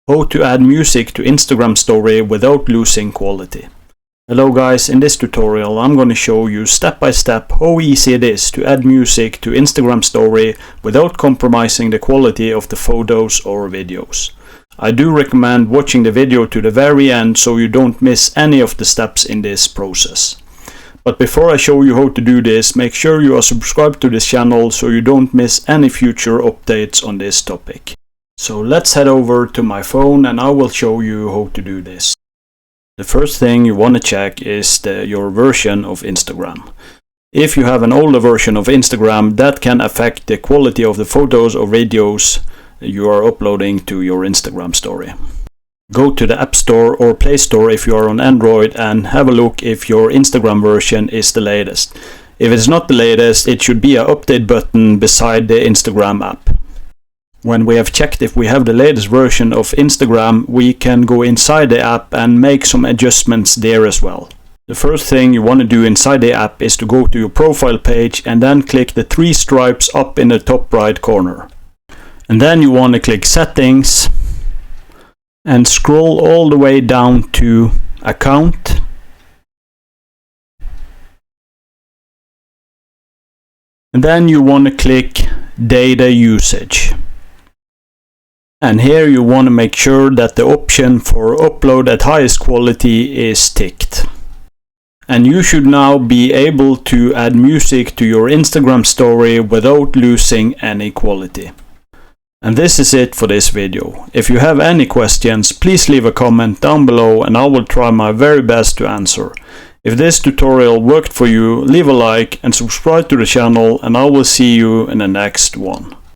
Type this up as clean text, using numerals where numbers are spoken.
How to add music to Instagram story without losing quality. Hello guys, in this tutorial I'm going to show you step by step how easy it is to add music to Instagram story without compromising the quality of the photos or videos. I do recommend watching the video to the very end so you don't miss any of the steps in this process. But before I show you how to do this, make sure you are subscribed to this channel so you don't miss any future updates on this topic. So let's head over to my phone and I will show you how to do this. The first thing you want to check is your version of Instagram. If you have an older version of Instagram, that can affect the quality of the photos or videos you are uploading to your Instagram story. Go to the App Store or Play Store if you are on Android and have a look if your Instagram version is the latest. If it's not the latest, it should be an update button beside the Instagram app. When we have checked if we have the latest version of Instagram, we can go inside the app and make some adjustments there as well. The first thing you want to do inside the app is to go to your profile page and then click the three stripes up in the top right corner. And then you want to click Settings and scroll all the way down to Account. And then you want to click Data Usage. And here you want to make sure that the option for upload at highest quality is ticked. And you should now be able to add music to your Instagram story without losing any quality. And this is it for this video. If you have any questions, please leave a comment down below and I will try my very best to answer. If this tutorial worked for you, leave a like and subscribe to the channel and I will see you in the next one.